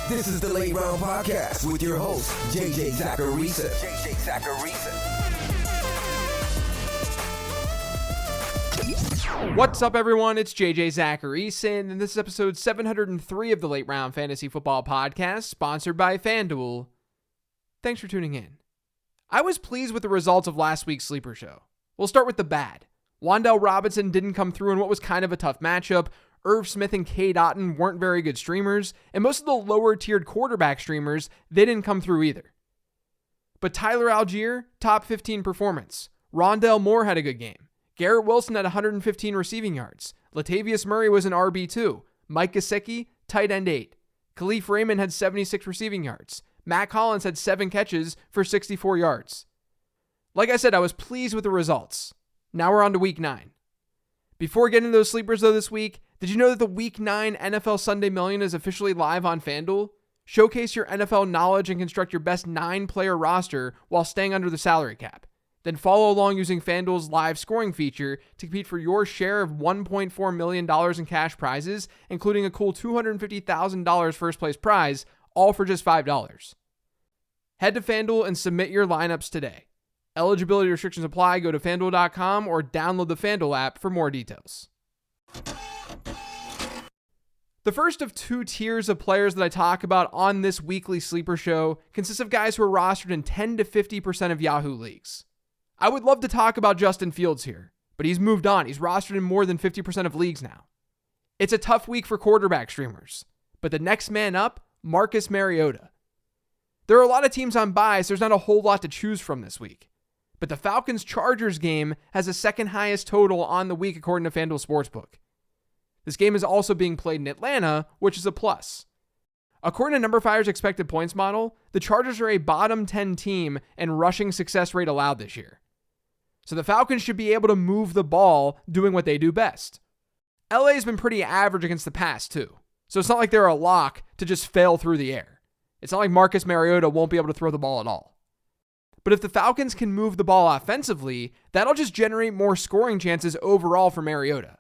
This is the Late Round Podcast with your host, JJ Zacharisa. What's up, everyone? It's JJ Zacharisa, and this is episode 703 of the Late Round Fantasy Football Podcast, sponsored by FanDuel. Thanks for tuning in. I was pleased with the results of last week's Sleeper Show. We'll start with the bad. Wan'Dale Robinson didn't come through in what was kind of a tough matchup. Irv Smith and Cade Otton weren't very good streamers, and most of the lower-tiered quarterback streamers, they didn't come through either. But Tyler Algier, top 15 performance. Rondale Moore had a good game. Garrett Wilson had 115 receiving yards. Latavius Murray was an RB2. Mike Gesicki, tight end 8. Khalif Raymond had 76 receiving yards. Matt Collins had 7 catches for 64 yards. Like I said, I was pleased with the results. Now we're on to Week 9. Before getting to those sleepers, though, this week, did you know that the Week 9 NFL Sunday Million is officially live on FanDuel? Showcase your NFL knowledge and construct your best 9-player roster while staying under the salary cap. Then follow along using FanDuel's live scoring feature to compete for your share of $1.4 million in cash prizes, including a cool $250,000 first place prize, all for just $5. Head to FanDuel and submit your lineups today. Eligibility restrictions apply. Go to FanDuel.com or download the FanDuel app for more details. The first of 2 tiers of players that I talk about on this weekly Sleeper Show consists of guys who are rostered in 10 to 50% of Yahoo leagues. I would love to talk about Justin Fields here, but he's moved on. He's rostered in more than 50% of leagues now. It's a tough week for quarterback streamers, but the next man up, Marcus Mariota. There are a lot of teams on bye, so there's not a whole lot to choose from this week. But the Falcons-Chargers game has the second highest total on the week according to FanDuel Sportsbook. This game is also being played in Atlanta, which is a plus. According to NumberFire's expected points model, the Chargers are a bottom 10 team in rushing success rate allowed this year. So the Falcons should be able to move the ball doing what they do best. LA has been pretty average against the pass too, so it's not like they're a lock to just fail through the air. It's not like Marcus Mariota won't be able to throw the ball at all. But if the Falcons can move the ball offensively, that'll just generate more scoring chances overall for Mariota.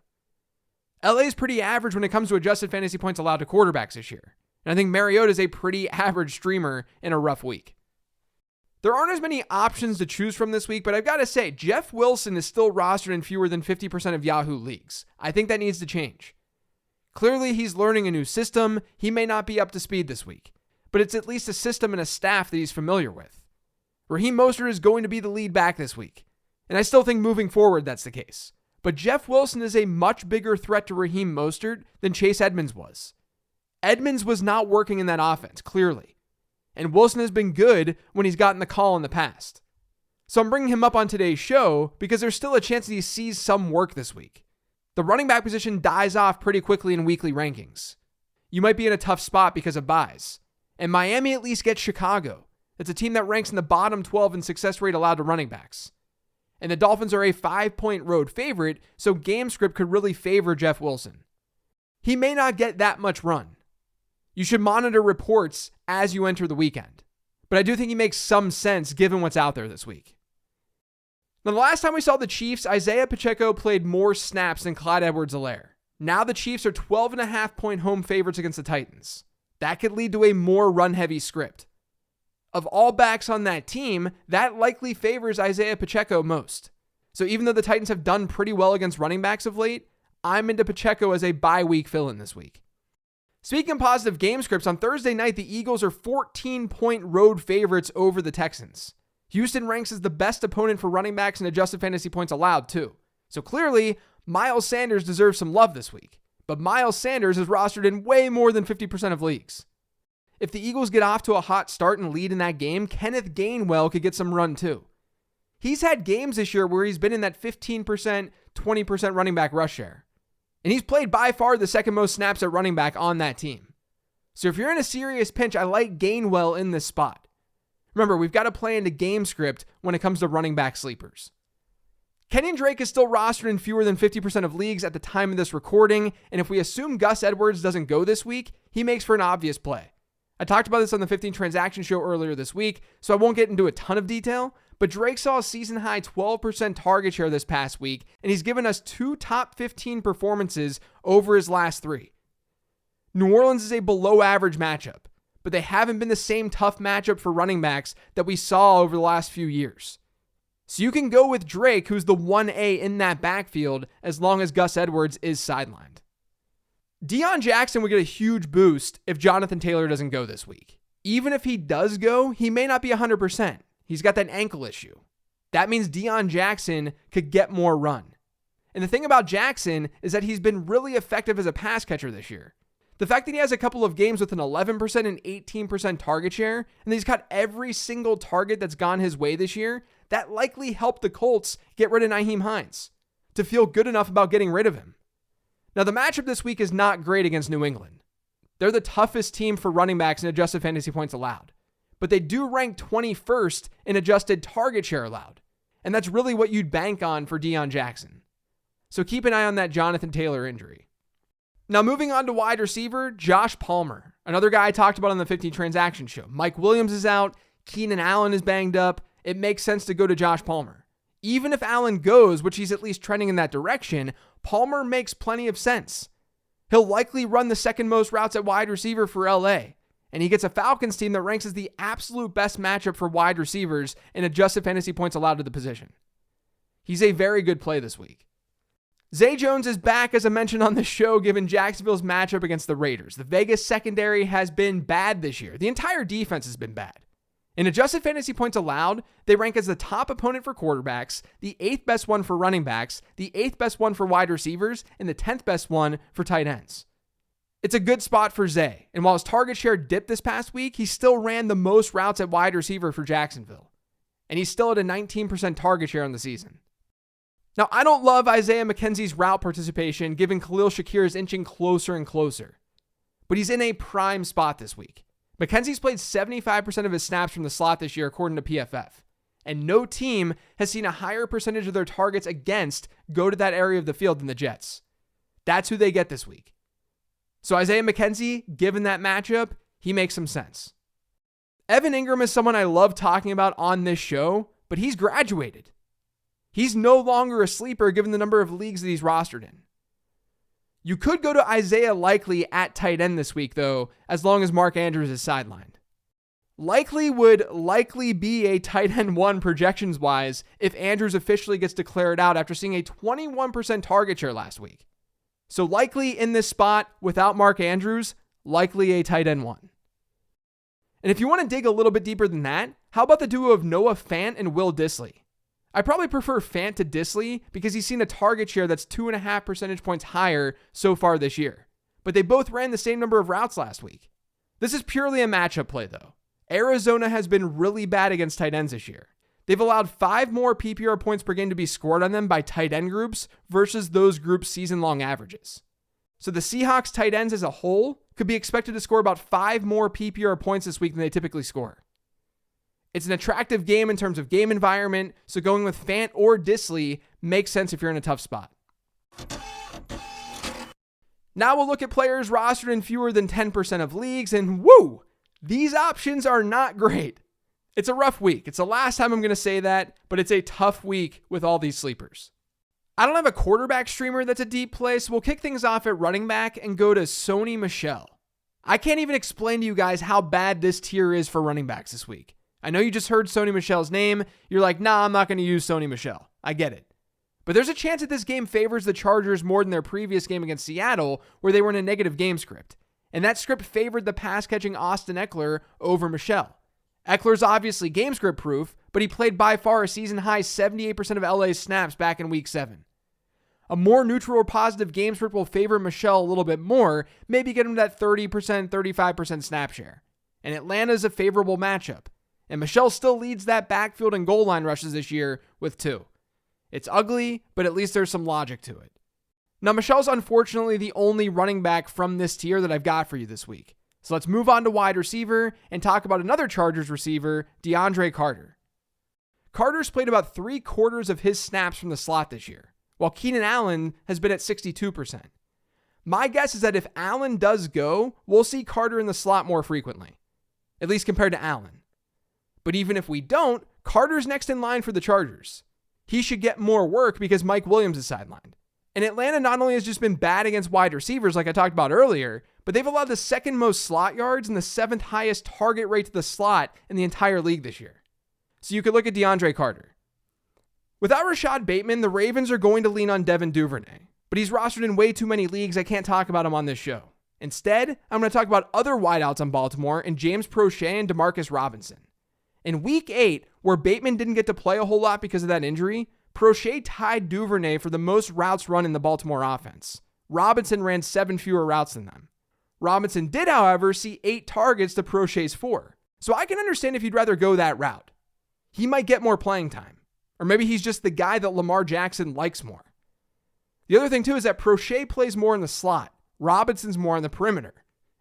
LA is pretty average when it comes to adjusted fantasy points allowed to quarterbacks this year, and I think Mariota is a pretty average streamer in a rough week. There aren't as many options to choose from this week, but I've got to say, Jeff Wilson is still rostered in fewer than 50% of Yahoo leagues. I think that needs to change. Clearly, he's learning a new system. He may not be up to speed this week, but it's at least a system and a staff that he's familiar with. Raheem Mostert is going to be the lead back this week, and I still think moving forward that's the case. But Jeff Wilson is a much bigger threat to Raheem Mostert than Chase Edmonds was. Edmonds was not working in that offense, clearly. And Wilson has been good when he's gotten the call in the past. So I'm bringing him up on today's show because there's still a chance that he sees some work this week. The running back position dies off pretty quickly in weekly rankings. You might be in a tough spot because of buys. And Miami at least gets Chicago. It's a team that ranks in the bottom 12 in success rate allowed to running backs. And the Dolphins are a 5-point road favorite, so game script could really favor Jeff Wilson. He may not get that much run. You should monitor reports as you enter the weekend. But I do think he makes some sense given what's out there this week. Now, the last time we saw the Chiefs, Isaiah Pacheco played more snaps than Clyde Edwards-Helaire. Now the Chiefs are 12.5-point home favorites against the Titans. That could lead to a more run-heavy script. Of all backs on that team, that likely favors Isaiah Pacheco most. So even though the Titans have done pretty well against running backs of late, I'm into Pacheco as a bye-week fill-in this week. Speaking of positive game scripts, on Thursday night, the Eagles are 14-point road favorites over the Texans. Houston ranks as the best opponent for running backs and adjusted fantasy points allowed, too. So clearly, Miles Sanders deserves some love this week. But Miles Sanders is rostered in way more than 50% of leagues. If the Eagles get off to a hot start and lead in that game, Kenneth Gainwell could get some run, too. He's had games this year where he's been in that 15%, 20% running back rush share. And he's played by far the second most snaps at running back on that team. So if you're in a serious pinch, I like Gainwell in this spot. Remember, we've got to play into game script when it comes to running back sleepers. Kenyon Drake is still rostered in fewer than 50% of leagues at the time of this recording, and if we assume Gus Edwards doesn't go this week, he makes for an obvious play. I talked about this on the 15 Transaction Show earlier this week, so I won't get into a ton of detail, but Drake saw a season-high 12% target share this past week, and he's given us 2 top 15 performances over his last 3. New Orleans is a below-average matchup, but they haven't been the same tough matchup for running backs that we saw over the last few years. So you can go with Drake, who's the 1A in that backfield, as long as Gus Edwards is sidelined. Deion Jackson would get a huge boost if Jonathan Taylor doesn't go this week. Even if he does go, he may not be 100%. He's got that ankle issue. That means Deion Jackson could get more run. And the thing about Jackson is that he's been really effective as a pass catcher this year. The fact that he has a couple of games with an 11% and 18% target share, and he's caught every single target that's gone his way this year, that likely helped the Colts get rid of Nyheim Hines to feel good enough about getting rid of him. Now, the matchup this week is not great against New England. They're the toughest team for running backs in adjusted fantasy points allowed, but they do rank 21st in adjusted target share allowed, and that's really what you'd bank on for Deion Jackson. So keep an eye on that Jonathan Taylor injury. Now, moving on to wide receiver, Josh Palmer, another guy I talked about on the 15 Transaction Show. Mike Williams is out. Keenan Allen is banged up. It makes sense to go to Josh Palmer. Even if Allen goes, which he's at least trending in that direction, Palmer makes plenty of sense. He'll likely run the second most routes at wide receiver for LA, and he gets a Falcons team that ranks as the absolute best matchup for wide receivers in adjusted fantasy points allowed to the position. He's a very good play this week. Zay Jones is back, as I mentioned on the show, given Jacksonville's matchup against the Raiders. The Vegas secondary has been bad this year. The entire defense has been bad. In adjusted fantasy points allowed, they rank as the top opponent for quarterbacks, the 8th best one for running backs, the 8th best one for wide receivers, and the 10th best one for tight ends. It's a good spot for Zay, and while his target share dipped this past week, he still ran the most routes at wide receiver for Jacksonville. And he's still at a 19% target share on the season. Now, I don't love Isaiah McKenzie's route participation, given Khalil Shakir is inching closer and closer. But he's in a prime spot this week. McKenzie's played 75% of his snaps from the slot this year, according to PFF. And no team has seen a higher percentage of their targets against go to that area of the field than the Jets. That's who they get this week. So Isaiah McKenzie, given that matchup, he makes some sense. Evan Ingram is someone I love talking about on this show, but he's graduated. He's no longer a sleeper given the number of leagues that he's rostered in. You could go to Isaiah Likely at tight end this week, though, as long as Mark Andrews is sidelined. Likely would likely be a tight end 1 projections-wise if Andrews officially gets declared out after seeing a 21% target share last week. So Likely in this spot without Mark Andrews, likely a tight end 1. And if you want to dig a little bit deeper than that, how about the duo of Noah Fant and Will Dissly? I probably prefer Fant to Dissly because he's seen a target share that's 2.5 percentage points higher so far this year. But they both ran the same number of routes last week. This is purely a matchup play, though. Arizona has been really bad against tight ends this year. They've allowed 5 more PPR points per game to be scored on them by tight end groups versus those groups' season-long averages. So the Seahawks tight ends as a whole could be expected to score about 5 more PPR points this week than they typically score. It's an attractive game in terms of game environment, so going with Fant or Dissly makes sense if you're in a tough spot. Now we'll look at players rostered in fewer than 10% of leagues, and woo! These options are not great. It's a rough week. It's the last time I'm going to say that, but it's a tough week with all these sleepers. I don't have a quarterback streamer that's a deep play, so we'll kick things off at running back and go to Sony Michel. I can't even explain to you guys how bad this tier is for running backs this week. I know you just heard Sony Michel's name. You're like, nah, I'm not going to use Sony Michel. I get it. But there's a chance that this game favors the Chargers more than their previous game against Seattle, where they were in a negative game script. And that script favored the pass-catching Austin Eckler over Michel. Eckler's obviously game script proof, but he played by far a season-high 78% of LA's snaps back in Week 7. A more neutral or positive game script will favor Michel a little bit more, maybe get him that 30%, 35% snap share. And Atlanta's a favorable matchup. And Michel still leads that backfield and goal line rushes this year with 2. It's ugly, but at least there's some logic to it. Now, Michel's unfortunately the only running back from this tier that I've got for you this week. So let's move on to wide receiver and talk about another Chargers receiver, DeAndre Carter. Carter's played about 3/4 of his snaps from the slot this year, while Keenan Allen has been at 62%. My guess is that if Allen does go, we'll see Carter in the slot more frequently, at least compared to Allen. But even if we don't, Carter's next in line for the Chargers. He should get more work because Mike Williams is sidelined. And Atlanta not only has just been bad against wide receivers like I talked about earlier, but they've allowed the second most slot yards and the 7th highest target rate to the slot in the entire league this year. So you could look at DeAndre Carter. Without Rashad Bateman, the Ravens are going to lean on Devin Duvernay, but he's rostered in way too many leagues. I can't talk about him on this show. Instead, I'm going to talk about other wideouts on Baltimore and James Prochet and Demarcus Robinson. In Week 8, where Bateman didn't get to play a whole lot because of that injury, Prochet tied Duvernay for the most routes run in the Baltimore offense. Robinson ran 7 fewer routes than them. Robinson did, however, see 8 targets to Prochet's 4. So I can understand if you'd rather go that route. He might get more playing time. Or maybe he's just the guy that Lamar Jackson likes more. The other thing, too, is that Prochet plays more in the slot. Robinson's more on the perimeter.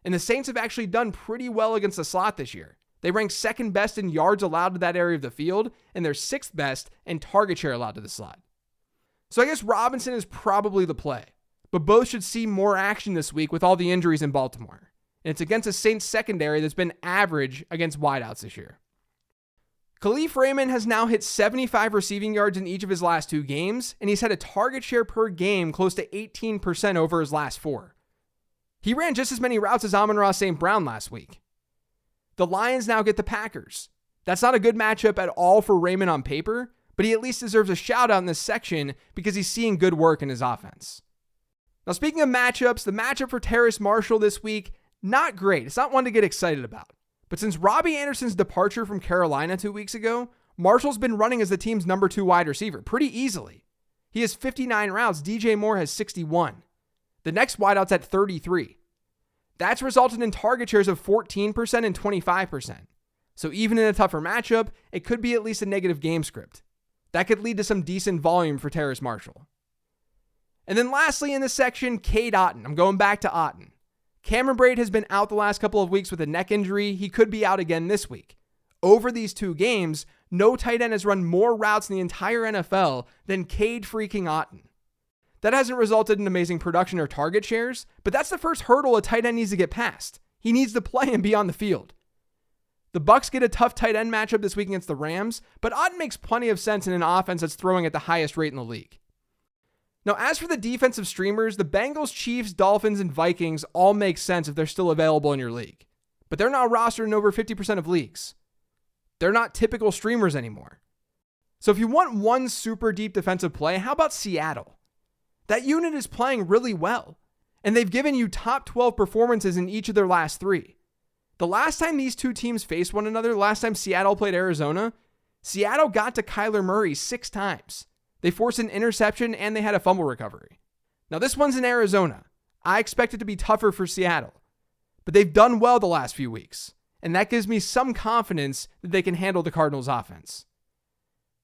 And the Saints have actually done pretty well against the slot this year. They rank 2nd best in yards allowed to that area of the field, and they're 6th best in target share allowed to the slot. So I guess Robinson is probably the play. But both should see more action this week with all the injuries in Baltimore. And it's against a Saints secondary that's been average against wideouts this year. Khalif Raymond has now hit 75 receiving yards in each of his last 2 games, and he's had a target share per game close to 18% over his last 4. He ran just as many routes as Amon-Ra St. Brown last week. The Lions now get the Packers. That's not a good matchup at all for Raymond on paper, but he at least deserves a shout out in this section because he's seeing good work in his offense. Now, speaking of matchups, the matchup for Terrace Marshall this week, not great. It's not one to get excited about. But since Robbie Anderson's departure from Carolina 2 weeks ago, Marshall's been running as the team's number 2 wide receiver pretty easily. He has 59 routes. DJ Moore has 61. The next wideout's at 33. That's resulted in target shares of 14% and 25%. So even in a tougher matchup, it could be at least a negative game script. That could lead to some decent volume for Terrace Marshall. And then lastly in this section, Cade Otton. I'm going back to Otton. Cameron Brate has been out the last couple of weeks with a neck injury. He could be out again this week. Over these 2 games, no tight end has run more routes in the entire NFL than Cade freaking Otton. That hasn't resulted in amazing production or target shares, but that's the first hurdle a tight end needs to get past. He needs to play and be on the field. The Bucs get a tough tight end matchup this week against the Rams, but Otton makes plenty of sense in an offense that's throwing at the highest rate in the league. Now, as for the defensive streamers, the Bengals, Chiefs, Dolphins, and Vikings all make sense if they're still available in your league. But they're now rostered in over 50% of leagues. They're not typical streamers anymore. So if you want one super deep defensive play, how about Seattle? That unit is playing really well, and they've given you top 12 performances in each of their last 3. The last time these 2 teams faced one another, the last time Seattle played Arizona, Seattle got to Kyler Murray 6 times. They forced an interception and they had a fumble recovery. Now this one's in Arizona. I expect it to be tougher for Seattle, but they've done well the last few weeks, and that gives me some confidence that they can handle the Cardinals offense.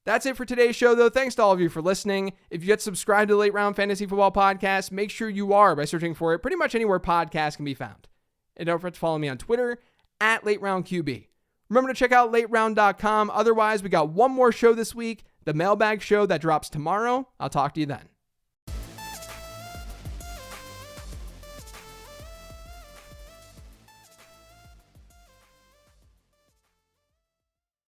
That's it for today's show, though. Thanks to all of you for listening. If you get subscribed to the Late Round Fantasy Football Podcast, make sure you are by searching for it pretty much anywhere podcasts can be found. And don't forget to follow me on Twitter at LateRoundQB. Remember to check out lateround.com. Otherwise, we got one more show this week, the Mailbag Show that drops tomorrow. I'll talk to you then.